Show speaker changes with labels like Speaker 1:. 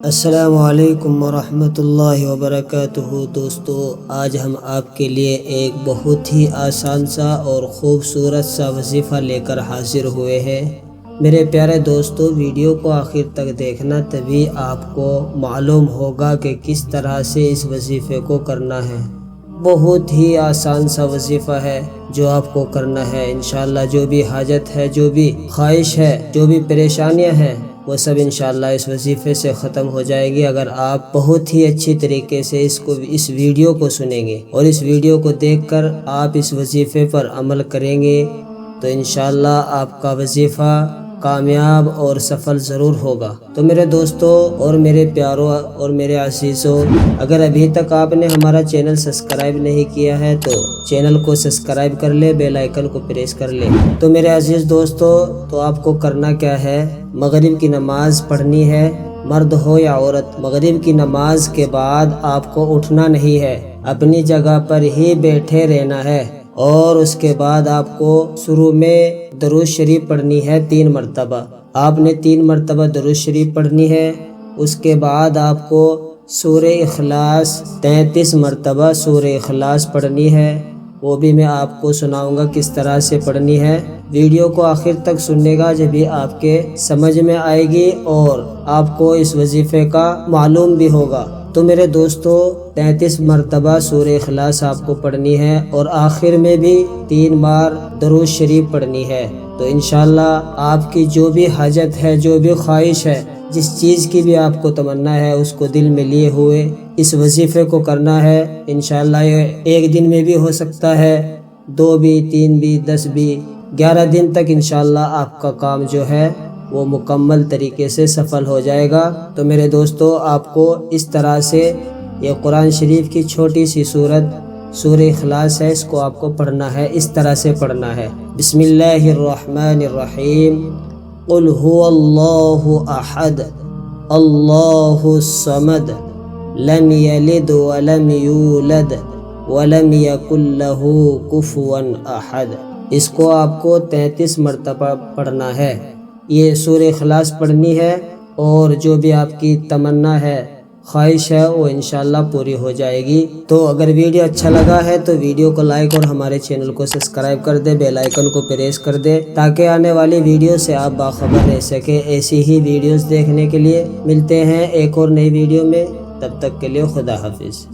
Speaker 1: السلام علیکم ورحمۃ اللہ وبرکاتہ۔ دوستو، آج ہم آپ کے لیے ایک بہت ہی آسان سا اور خوبصورت سا وظیفہ لے کر حاضر ہوئے ہیں۔ میرے پیارے دوستو، ویڈیو کو آخر تک دیکھنا، تبھی آپ کو معلوم ہوگا کہ کس طرح سے اس وظیفے کو کرنا ہے۔ بہت ہی آسان سا وظیفہ ہے جو آپ کو کرنا ہے۔ انشاءاللہ جو بھی حاجت ہے، جو بھی خواہش ہے، جو بھی پریشانیاں ہیں، وہ سب انشاءاللہ اس وظیفے سے ختم ہو جائے گی اگر آپ بہت ہی اچھی طریقے سے اس ویڈیو کو سنیں گے اور اس ویڈیو کو دیکھ کر آپ اس وظیفے پر عمل کریں گے تو انشاءاللہ آپ کا وظیفہ کامیاب اور سفل ضرور ہوگا۔ تو میرے دوستو اور میرے پیاروں اور میرے عزیزوں، اگر ابھی تک آپ نے ہمارا چینل سبسکرائب نہیں کیا ہے تو چینل کو سبسکرائب کر لے، بیل آئیکن کو پریس کر لے۔ تو میرے عزیز دوستو، تو آپ کو کرنا کیا ہے، مغرب کی نماز پڑھنی ہے، مرد ہو یا عورت۔ مغرب کی نماز کے بعد آپ کو اٹھنا نہیں ہے، اپنی جگہ پر ہی بیٹھے رہنا ہے، اور اس کے بعد آپ کو شروع میں درود شریف پڑھنی ہے 3 مرتبہ۔ آپ نے 3 مرتبہ درود شریف پڑھنی ہے۔ اس کے بعد آپ کو سورہ اخلاص 33 مرتبہ سورہ اخلاص پڑھنی ہے، وہ بھی میں آپ کو سناؤں گا کس طرح سے پڑھنی ہے۔ ویڈیو کو آخر تک سننے گا، جب بھی آپ کے سمجھ میں آئے گی اور آپ کو اس وظیفے کا معلوم بھی ہوگا۔ تو میرے دوستو، 33 مرتبہ سورہ اخلاص آپ کو پڑھنی ہے اور آخر میں بھی 3 بار درود شریف پڑھنی ہے۔ تو انشاءاللہ آپ کی جو بھی حاجت ہے، جو بھی خواہش ہے، جس چیز کی بھی آپ کو تمنا ہے، اس کو دل میں لیے ہوئے اس وظیفے کو کرنا ہے۔ انشاءاللہ یہ 1 دن میں بھی ہو سکتا ہے، 2 بھی، 3 بھی، 10 بھی، 11 دن تک انشاءاللہ آپ کا کام جو ہے وہ مکمل طریقے سے سفل ہو جائے گا۔ تو میرے دوستو، آپ کو اس طرح سے یہ قرآن شریف کی چھوٹی سی سورت سورہ اخلاص ہے، اس کو آپ کو پڑھنا ہے، اس طرح سے پڑھنا ہے۔ بسم اللہ الرحمن الرحیم۔ قل هو اللہ احد اللہ الصمد لم یلد ولم یولد ولم یکن لہ کفوا احد۔ اس کو آپ کو 33 مرتبہ پڑھنا ہے۔ یہ سورہ اخلاص پڑھنی ہے اور جو بھی آپ کی تمنا ہے، خواہش ہے، وہ انشاءاللہ پوری ہو جائے گی۔ تو اگر ویڈیو اچھا لگا ہے تو ویڈیو کو لائک اور ہمارے چینل کو سبسکرائب کر دے، بیل آئیکن کو پریس کر دے، تاکہ آنے والی ویڈیو سے آپ باخبر رہ سکیں۔ ایسی ہی ویڈیوز دیکھنے کے لیے ملتے ہیں ایک اور نئی ویڈیو میں، تب تک کے لیے خدا حافظ۔